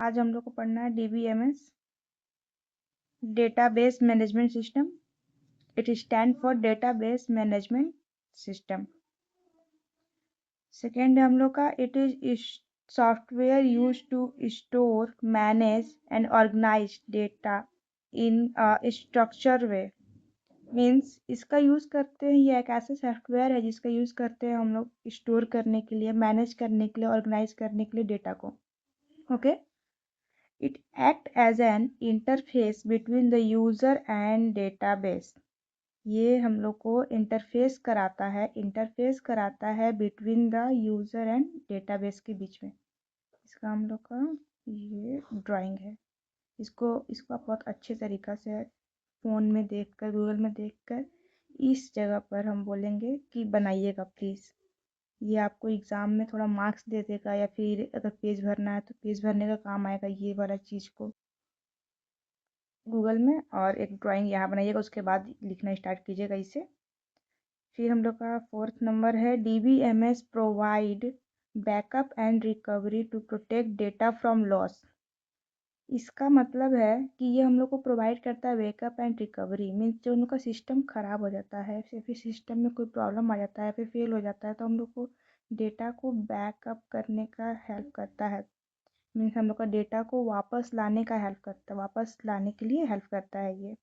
आज हम लोग को पढ़ना है DBMS, database management system. It stand for database management system. Second है हम लोग का it is software use to store, manage and organize data in structure way. Means इसका यूज़ करते हैं, ये एक ऐसा सॉफ्टवेयर है जिसका यूज़ करते हैं हम लोग स्टोर करने के लिए, मैनेज करने के लिए, ऑर्गेनाइज करने के लिए डेटा को। Okay, it act as an interface between the user and database. ये हम लोग को इंटरफेस कराता है between the user and database के बीच में। इसका हम लोग का ये ड्राइंग है। इसको आप बहुत अच्छे तरीक़ा से फ़ोन में देखकर, गूगल में देखकर इस जगह पर हम बोलेंगे कि बनाइएगा प्लीज़। ये आपको एग्ज़ाम में थोड़ा मार्क्स दे देगा, या फिर अगर पेज भरना है तो पेज भरने का काम आएगा ये वाला चीज़ को। गूगल में और एक ड्राइंग यहाँ बनाइएगा, उसके बाद लिखना स्टार्ट कीजिएगा इसे। फिर हम लोग का फोर्थ नंबर है DBMS provide backup and recovery to protect data from loss. इसका मतलब है कि ये हम लोग को प्रोवाइड करता है बैकअप एंड रिकवरी। मीन्स जो उन लोग का सिस्टम ख़राब हो जाता है, फिर सिस्टम में कोई प्रॉब्लम आ जाता है, फिर फेल हो जाता है, तो हम लोग को डेटा को बैकअप करने का हेल्प करता है। मीन्स हम लोग का डेटा को वापस लाने का हेल्प करता है, वापस लाने के लिए हेल्प करता है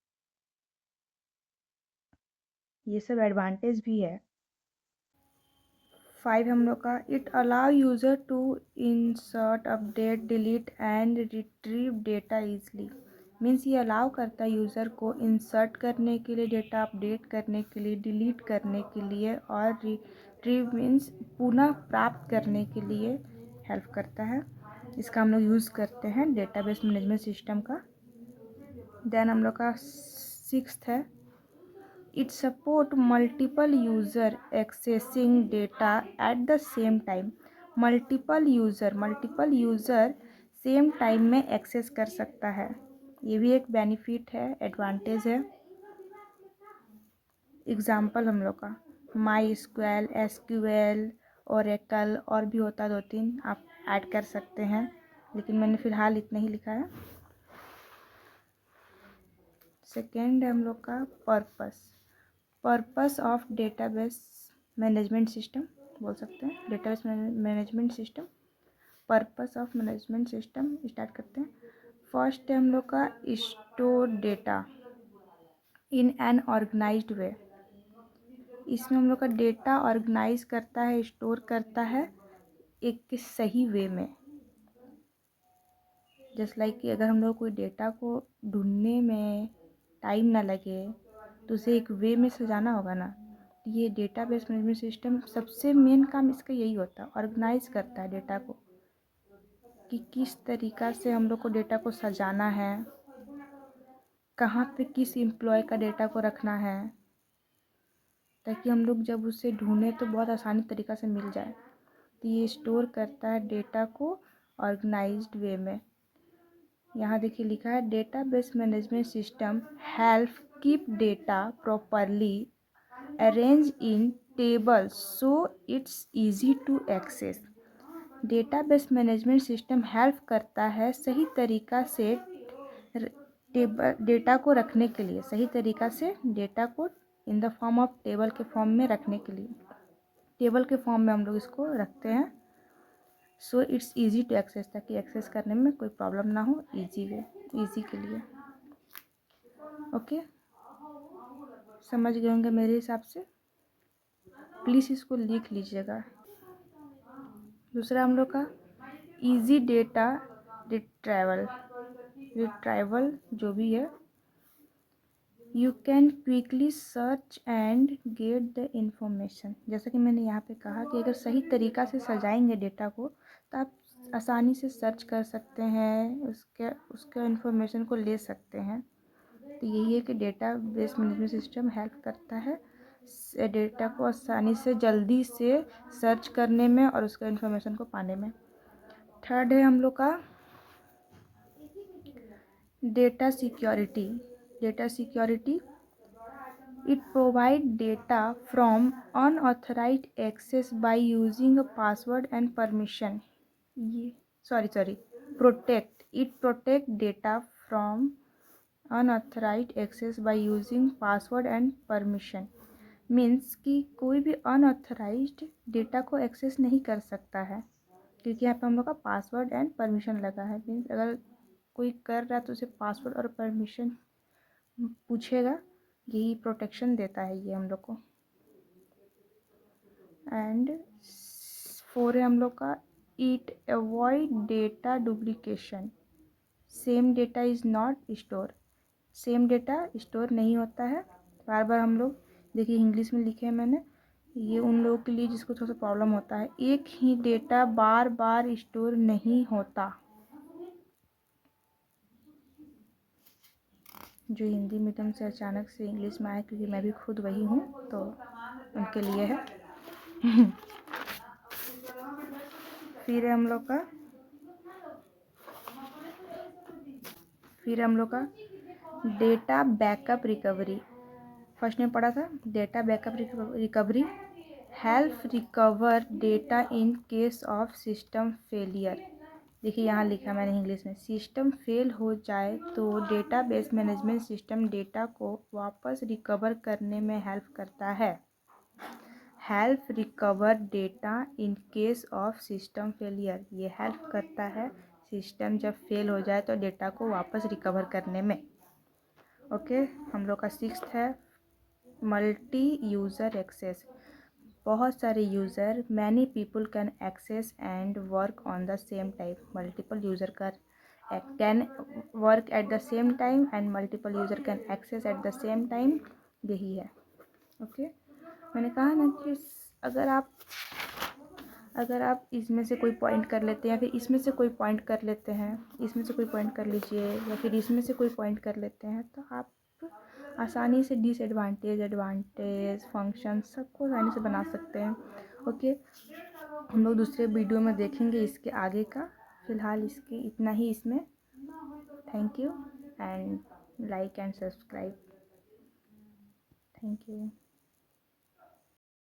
ये सब एडवांटेज भी है। 5 हम लोग का it allow user to insert, update, delete and retrieve data easily. Means ये अलाउ करता है यूज़र को इंसर्ट करने के लिए, डेटा अपडेट करने के लिए, डिलीट करने के लिए, और रिट्रीव मीन्स पुनः प्राप्त करने के लिए हेल्प करता है। इसका हम लोग यूज़ करते हैं डेटाबेस मैनेजमेंट सिस्टम का। देन हम लोग का 6th है it support multiple user accessing data at the same time। Multiple user same time में एक्सेस कर सकता है, ये भी एक बेनिफिट है, एडवांटेज है। एग्जाम्पल हम लोग का MySQL, SQL, ओरेकल, और भी होता 2-3 आप ऐड कर सकते हैं, लेकिन मैंने फ़िलहाल इतना ही लिखा है। सेकेंड है हम लोग का purpose of database management system, बोल सकते हैं database management system. Purpose of management system start करते हैं। फर्स्ट है हम लोग का store data in an organized way. इसमें हम लोग का डेटा ऑर्गेनाइज करता है, स्टोर करता है एक सही वे में। जस्ट लाइक कि अगर हम लोग कोई डेटा को ढूंढने में टाइम ना लगे तो उसे एक वे में सजाना होगा ना। ये डेटाबेस मैनेजमेंट सिस्टम सबसे मेन काम इसका यही होता है, ऑर्गेनाइज करता है डेटा को, कि किस तरीक़ा से हम लोग को डेटा को सजाना है, कहाँ पे किस एम्प्लॉय का डेटा को रखना है, ताकि हम लोग जब उसे ढूंढें तो बहुत आसानी तरीक़ा से मिल जाए। तो ये स्टोर करता है डेटा को ऑर्गेनाइज्ड वे में। यहाँ देखिए लिखा है database management system help keep data properly arrange in table so it's easy to access. Database management system help करता है सही तरीक़ा से डेटा को रखने के लिए, सही तरीक़ा से डेटा को in the form of table के फॉर्म में रखने के लिए, टेबल के फॉर्म में हम लोग इसको रखते हैं। So it's easy to access, ताकि एक्सेस करने में कोई प्रॉब्लम ना हो, ईजी के लिए। ओके, समझ गए होंगे मेरे हिसाब से, प्लीज़ इसको लिख लीजिएगा। दूसरा हम लोग का ईजी डेटा रिट्राइवल जो भी है, you can quickly search and get the information. जैसा कि मैंने यहाँ पे कहा कि अगर सही तरीक़ा से सजाएंगे डेटा को तो आप आसानी से सर्च कर सकते हैं, उसके इंफॉर्मेशन को ले सकते हैं। तो यही है कि डेटाबेस मैनेजमेंट सिस्टम हेल्प करता है डेटा को आसानी से, जल्दी से सर्च करने में और उसका इंफॉर्मेशन को पाने में। थर्ड है हम लोग का data security. It provide data from unauthorized access by using a password and permission. ये sorry protect data from unauthorized access by using password and permission. Means कि कोई भी अनऑथराइज्ड डेटा को एक्सेस नहीं कर सकता है, क्योंकि यहाँ पे हम लोग का पासवर्ड एंड परमिशन लगा है। मीन्स अगर कोई कर रहा है तो उसे पासवर्ड और परमिशन पूछेगा, यही प्रोटेक्शन देता है ये हम लोग को। एंड 4 है हम लोग का, it avoid data duplication. Same data is not store. Same data store नहीं होता है। बार बार हम लोग देखिए इंग्लिश में लिखे हैं मैंने, ये उन लोगों के लिए जिसको थोड़ा सा प्रॉब्लम होता है। एक ही डेटा बार बार स्टोर नहीं होता। जो हिंदी मीडियम से अचानक से इंग्लिश में आए, क्योंकि मैं भी खुद वही हूँ, तो उनके लिए है। फिर हम लोग का डेटा बैकअप रिकवरी। फर्स्ट में पढ़ा था data backup recovery help recover data in case of system failure. देखिए यहाँ लिखा मैंने इंग्लिश में, सिस्टम फेल हो जाए तो डेटाबेस मैनेजमेंट सिस्टम डेटा को वापस रिकवर करने में हेल्प करता है। Help recover data in case of system failure, ये हेल्प करता है सिस्टम जब फेल हो जाए तो डेटा को वापस रिकवर करने में। ओके, हम लोग का 6th है मल्टी यूज़र एक्सेस। बहुत सारे user, many people can access and work on the same time. Multiple user can work at the same time and multiple user can access at the same time, यही है। Okay, मैंने कहा ना कि अगर आप इसमें से कोई पॉइंट कर लेते हैं या फिर इसमें से कोई पॉइंट कर लेते हैं, इसमें से कोई पॉइंट कर लीजिए या फिर इसमें से कोई पॉइंट कर लेते हैं, तो आप आसानी से डिसएडवांटेज, एडवांटेज, फंक्शन सबको आसानी से बना सकते हैं। ओके, हम लोग दूसरे वीडियो में देखेंगे इसके आगे का। फ़िलहाल इसके इतना ही इसमें। Thank you and like and subscribe. Thank you.